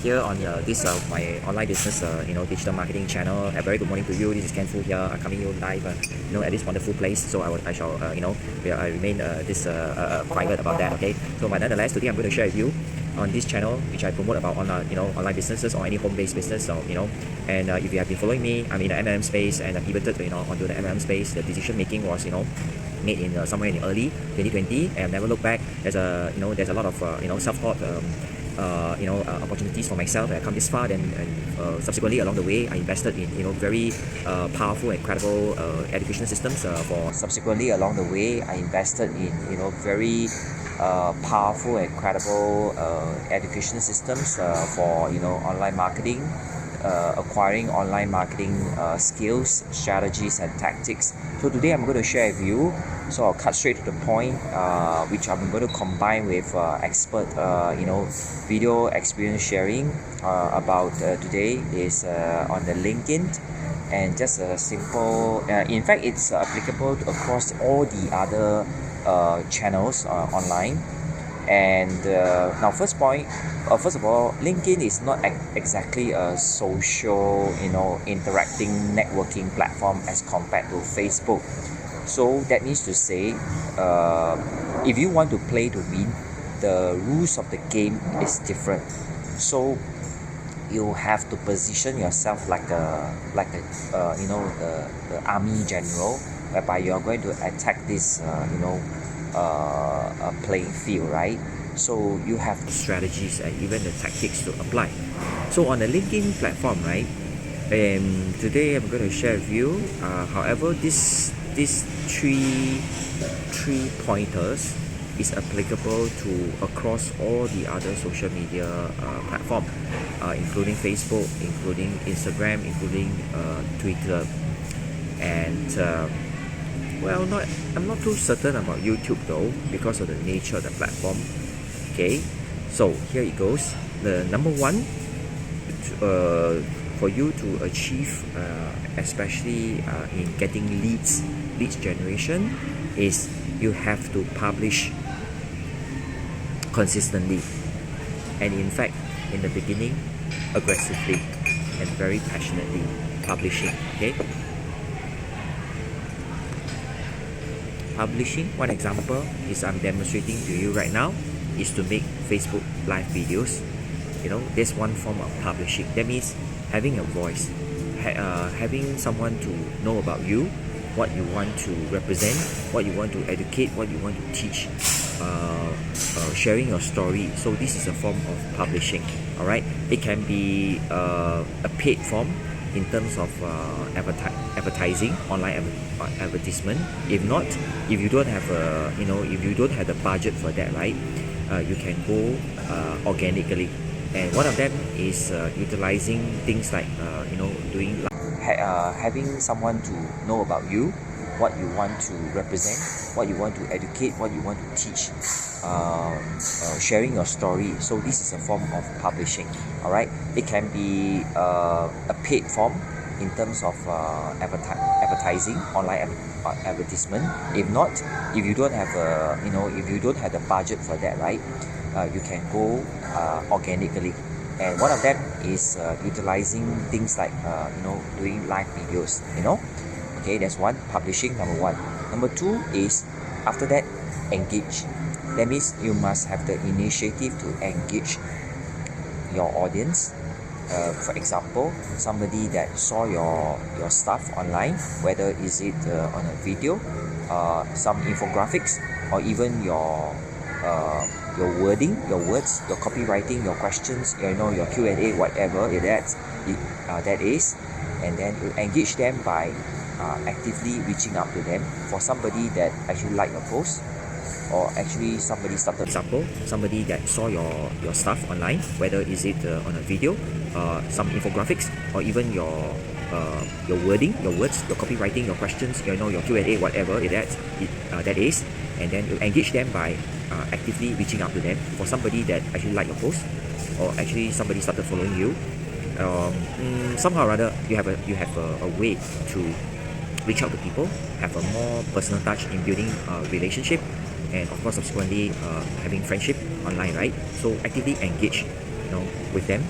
here on this my online business digital marketing channel. A very good morning to you. This is Ken Fu here, coming you live at this wonderful place. So I shall I remain private about that. Okay. So but nonetheless, today I'm going to share with you on this channel which I promote about online businesses or any home-based business. So and if you have been following me, I'm in the MLM space and I pivoted onto the MLM space. The decision making was made in somewhere in early 2020, and I've never looked back. There's a lot of self-taught opportunities for myself. I come this far, and subsequently along the way I invested in very powerful and credible education systems for subsequently along the way I invested in very powerful and credible education systems for online marketing, acquiring online marketing skills, strategies and tactics. So today I'm going to share with you, so I'll cut straight to the point, which I'm going to combine with expert video experience sharing about today is on the LinkedIn, and just a simple in fact it's applicable across all the other channels online. And now first of all, LinkedIn is not exactly a social interacting networking platform as compared to Facebook. So that means to say, if you want to play to win, the rules of the game is different. So you have to position yourself like the army general, whereby you are going to attack this playing field, right? So you have strategies and even the tactics to apply. So on the LinkedIn platform, right, and today I'm going to share with you however these three pointers is applicable to across all the other social media platform, including Facebook, including Instagram, including Twitter, and I'm not too certain about YouTube though, because of the nature of the platform. Okay, so here it goes. The number one, for you to achieve, especially in getting leads generation, is you have to publish consistently, and in fact in the beginning aggressively and very passionately publishing. Okay, publishing, one example is I'm demonstrating to you right now, is to make Facebook live videos. There's one form of publishing. That means having a voice, having someone to know about you, what you want to represent, what you want to educate, what you want to teach, sharing your story. So this is a form of publishing. All right, it can be a paid form in terms of advertising, online advertisement. If not, if you don't have the budget for that, right, you can go organically. And one of them is utilizing things like doing having someone to know about you, what you want to represent, what you want to educate, what you want to teach, sharing your story. So this is a form of publishing. All right, it can be a paid form in terms of advertising, online advertisement. If not, if you don't have the budget for that, right, you can go organically. And one of them is utilizing things like doing live videos. Okay, that's one, publishing, number one. Number two is, after that, engage. That means you must have the initiative to engage your audience. For example, somebody that saw your stuff online, whether is it on a video, some infographics, or even your wording, your words, your copywriting, your questions, your Q&A, whatever that is, and then you engage them by actively reaching out to them. For somebody that actually liked your post, or actually somebody started, example, somebody that saw your stuff online, whether is it on a video, some infographics, or even your wording, your words, your copywriting, your questions, your Q&A, whatever that is, and then you engage them by actively reaching out to them. For somebody that actually liked your post, or actually somebody started following you, somehow or other you have a way to reach out to people, have a more personal touch in building a relationship, and of course, subsequently having friendship online, right? So actively engage, with them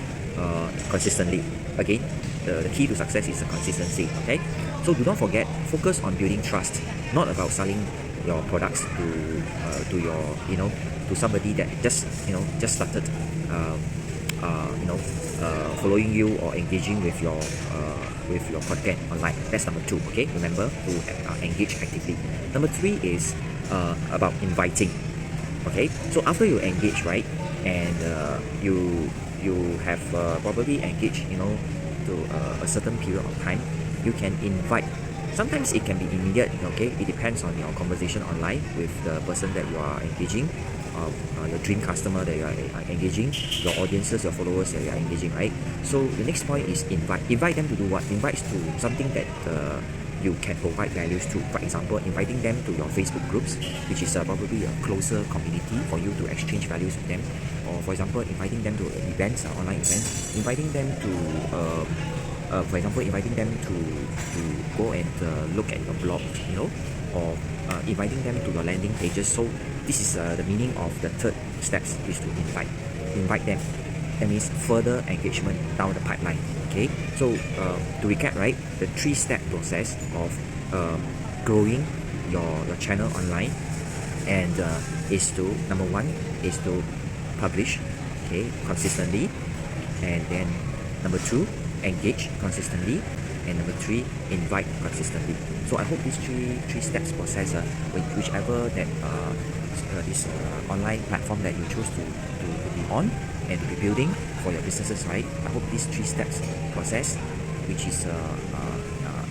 consistently. Again, the key to success is the consistency. Okay, so do not forget, focus on building trust, not about selling your products to your to somebody that just started uh, following you or engaging with your content online. That's number two. Okay, remember to engage actively. Number three is about inviting. Okay, so after you engage, right, and you have probably engaged to a certain period of time, you can invite. Sometimes it can be immediate. Okay, it depends on your conversation online with the person that you are engaging, your dream customer that you are engaging, your audiences, your followers that you are engaging, right? So the next point is invite them to do what? Invite to something that you can provide values to. For example, inviting them to your Facebook groups, which is probably a closer community for you to exchange values with them. Or for example, inviting them to events, online events, inviting them to for example, inviting them to go and look at your blog, or inviting them to your landing pages. So this is the meaning of the third steps, is to invite them. That means further engagement down the pipeline. Okay, so to recap, right, the three-step process of growing your channel online, and is to, number one is to publish, okay, consistently, and then number two, engage consistently, and number three, invite consistently. So I hope these three steps process, whichever that this online platform that you choose to be on and to be building for your businesses, right? I hope these three steps process, which is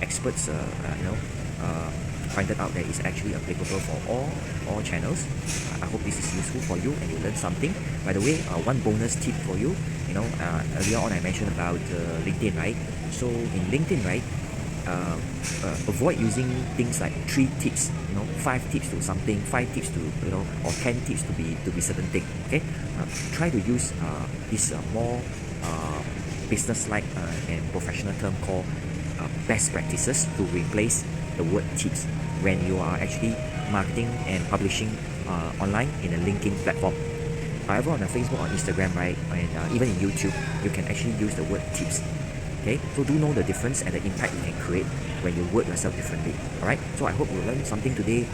experts pointed out that is actually applicable for all channels. I hope this is useful for you and you learn something. By the way, one bonus tip for you, earlier on I mentioned about LinkedIn, right? So in LinkedIn, right, avoid using things like 3 tips, 5 tips to something, 5 tips to, or 10 tips to be certain thing. Okay, try to use this more business-like and professional term called best practices to replace the word tips when you are actually marketing and publishing online in a linking platform. However, on a Facebook or Instagram, right, and even in YouTube, you can actually use the word tips. Okay, so do know the difference and the impact you can create when you word yourself differently. All right, so I hope you learned something today,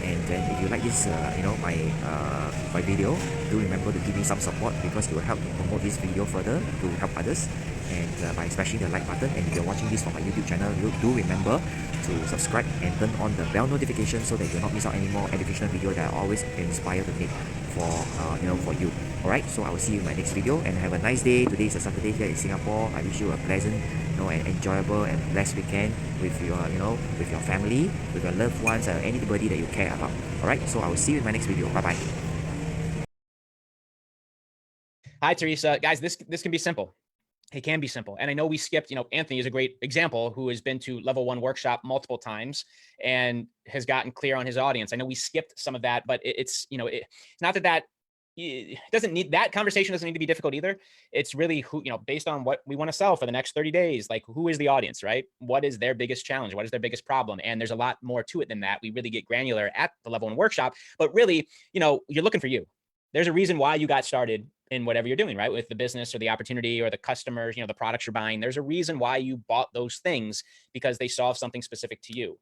and then if you like this my video, do remember to give me some support, because it will help to promote this video further to help others, and by smashing the like button. And if you're watching this from my YouTube channel, you do remember to subscribe and turn on the bell notification so that you do not miss out any more educational video that I always inspire to make for you. Alright, so I will see you in my next video, and have a nice day. Today is a Saturday here in Singapore. I wish you a pleasant, and enjoyable and blessed weekend with your with your family, with your loved ones, anybody that you care about. Alright, so I will see you in my next video. Bye bye. Hi, Teresa. Guys, this can be simple. It can be simple. And I know we skipped, Anthony is a great example who has been to level 1 workshop multiple times and has gotten clear on his audience. I know we skipped some of that, but it's not that it doesn't need, that conversation doesn't need to be difficult either. It's really who, based on what we want to sell for the next 30 days, like who is the audience, right? What is their biggest challenge? What is their biggest problem? And there's a lot more to it than that. We really get granular at the level 1 workshop, but really, you're looking for you. There's a reason why you got started in whatever you're doing, right? With the business or the opportunity or the customers, the products you're buying. There's a reason why you bought those things, because they solve something specific to you,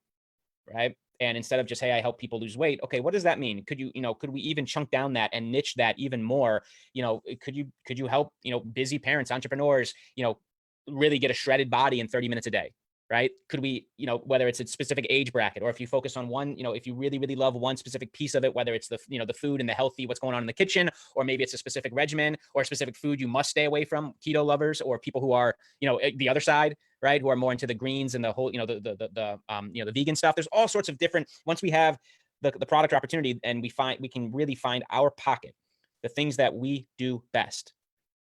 right? And instead of just, hey, I help people lose weight. Okay, what does that mean? Could you, could we even chunk down that and niche that even more? Could you help, busy parents, entrepreneurs, really get a shredded body in 30 minutes a day? Right? Could we, whether it's a specific age bracket, or if you focus on one, if you really, really love one specific piece of it, whether it's the, the food and the healthy, what's going on in the kitchen, or maybe it's a specific regimen or a specific food you must stay away from, keto lovers, or people who are, the other side, right? Who are more into the greens and the whole, the vegan stuff. There's all sorts of different, once we have the product opportunity and we can really find our pocket, the things that we do best,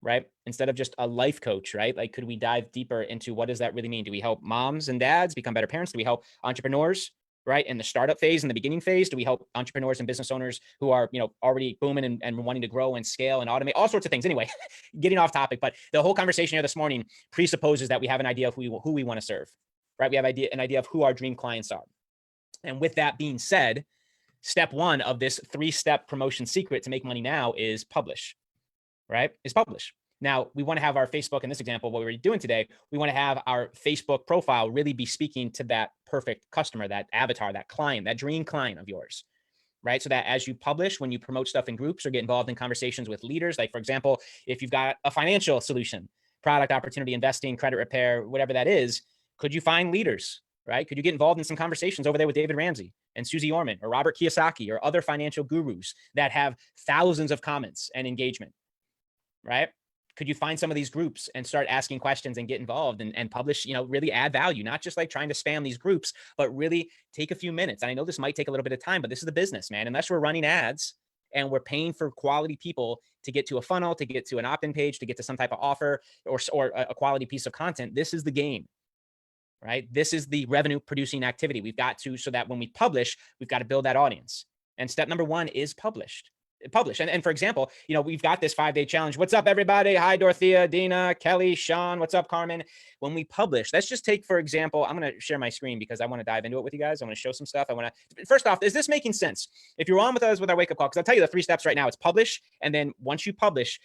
right? Instead of just a life coach, right? Like, could we dive deeper into what does that really mean? Do we help moms and dads become better parents? Do we help entrepreneurs, right, in the startup phase, in the beginning phase? Do we help entrepreneurs and business owners who are, already booming and wanting to grow and scale and automate, all sorts of things? Anyway, getting off topic, but the whole conversation here this morning presupposes that we have an idea of who we want to serve, right? We have an idea of who our dream clients are. And with that being said, step 1 of this 3-step promotion secret to make money now is publish. Right? Is publish. Now, we want to have our Facebook, in this example, what we're doing today, we want to have our Facebook profile really be speaking to that perfect customer, that avatar, that client, that dream client of yours, right? So that as you publish, when you promote stuff in groups or get involved in conversations with leaders, like for example, if you've got a financial solution, product opportunity, investing, credit repair, whatever that is, could you find leaders, right? Could you get involved in some conversations over there with David Ramsey and Susie Orman or Robert Kiyosaki or other financial gurus that have thousands of comments and engagement, right? Could you find some of these groups and start asking questions and get involved and publish, really add value, not just like trying to spam these groups, but really take a few minutes. And I know this might take a little bit of time, but this is the business, man. Unless we're running ads and we're paying for quality people to get to a funnel, to get to an opt-in page, to get to some type of offer or a quality piece of content, this is the game, right? This is the revenue producing activity. We've got to, so that when we publish, we've got to build that audience. And step number one is publish. And for example, we've got this 5-day challenge. What's up, everybody? Hi, Dorothea, Dina, Kelly, Sean. What's up, Carmen? When we publish, let's just take, for example, I'm going to share my screen because I want to dive into it with you guys. I want to show some stuff. First off, is this making sense? If you're on with us with our wake up call, because I'll tell you the 3 steps right now. It's publish. And then once you publish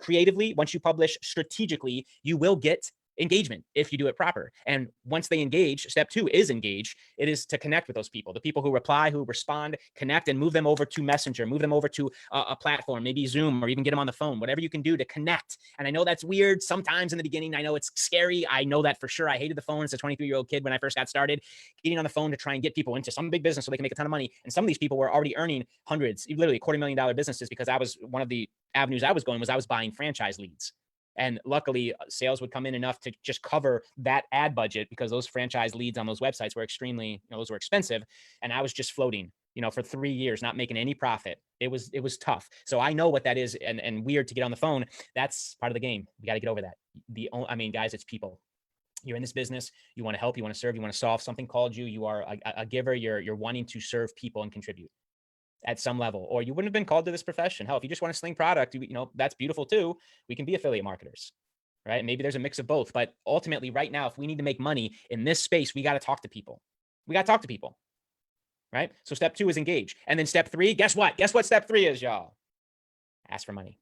creatively, once you publish strategically, you will get engagement if you do it proper. And once they engage, step 2 is engage. It is to connect with those people, the people who reply, who respond, connect, and move them over to Messenger, move them over to a platform, maybe Zoom, or even get them on the phone, whatever you can do to connect. And I know that's weird sometimes in the beginning. I know it's scary. I know that for sure. I hated the phone as a 23-year-old kid when I first got started, getting on the phone to try and get people into some big business so they can make a ton of money. And some of these people were already earning hundreds, literally $250,000 businesses, because I was, one of the avenues I was going was I was buying franchise leads. And luckily, sales would come in enough to just cover that ad budget, because those franchise leads on those websites were extremely, those were expensive. And I was just floating, for 3 years, not making any profit. It was tough. So I know what that is, and weird to get on the phone. That's part of the game. We got to get over that. Guys, it's people. You're in this business. You want to help. You want to serve. You want to solve. Something called you. You are a giver. You're wanting to serve people and contribute at some level, or you wouldn't have been called to this profession. Hell, if you just want to sling product, that's beautiful too. We can be affiliate marketers, right? Maybe there's a mix of both, but ultimately right now, if we need to make money in this space, we got to talk to people. Right? So step 2 is engage. And then step 3, guess what step 3 is, y'all? Ask for money.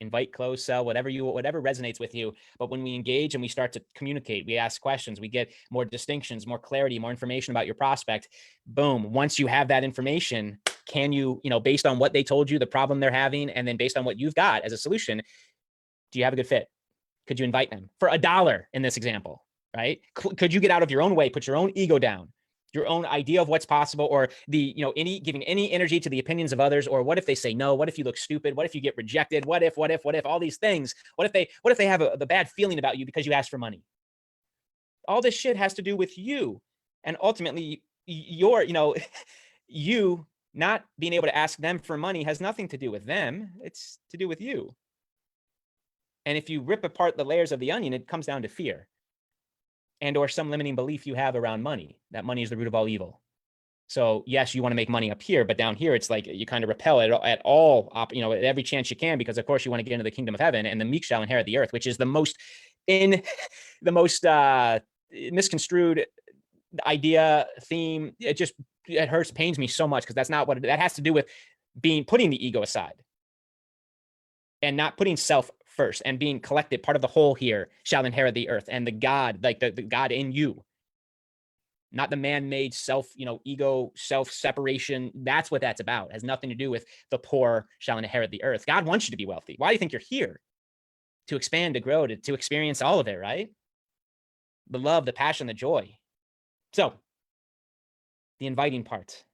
Invite, close, sell, whatever resonates with you. But when we engage and we start to communicate, we ask questions, we get more distinctions, more clarity, more information about your prospect. Boom. Once you have that information, can you, based on what they told you, the problem they're having, and then based on what you've got as a solution, do you have a good fit? Could you invite them for $1 in this example, right? Could you get out of your own way, put your own ego down, your own idea of what's possible, or giving any energy to the opinions of others? Or what if they say no? What if you look stupid? What if you get rejected? What if all these things? What if they have the bad feeling about you because you asked for money? All this shit has to do with you. And ultimately you not being able to ask them for money has nothing to do with them. It's to do with you. And if you rip apart the layers of the onion, it comes down to fear and or some limiting belief you have around money, that money is the root of all evil. So yes, you want to make money up here, but down here, it's like you kind of repel it at all, at every chance you can, because of course you want to get into the kingdom of heaven, and the meek shall inherit the earth, which is the most misconstrued idea, theme. It hurts, pains me so much, because that's not what that has to do with putting the ego aside and not putting self first, and being collected, part of the whole here shall inherit the earth, and the God, like the God in you, not the man-made self, ego, self-separation. That's what that's about. It has nothing to do with the poor shall inherit the earth. God wants you to be wealthy. Why do you think you're here? To expand, to grow, to experience all of it, right? The love, the passion, the joy. So the inviting part.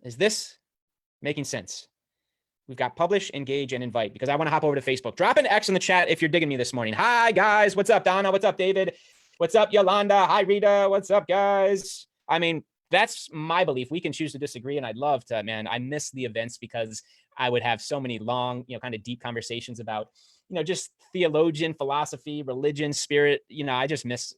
Is this making sense? We've got publish, engage, and invite, because I want to hop over to Facebook. Drop an X in the chat if you're digging me this morning. Hi, guys. What's up, Donna? What's up, David? What's up, Yolanda? Hi, Rita. What's up, guys? That's my belief. We can choose to disagree, and I'd love to, man. I miss the events, because I would have so many long, kind of deep conversations about, just theologian, philosophy, religion, spirit. I just miss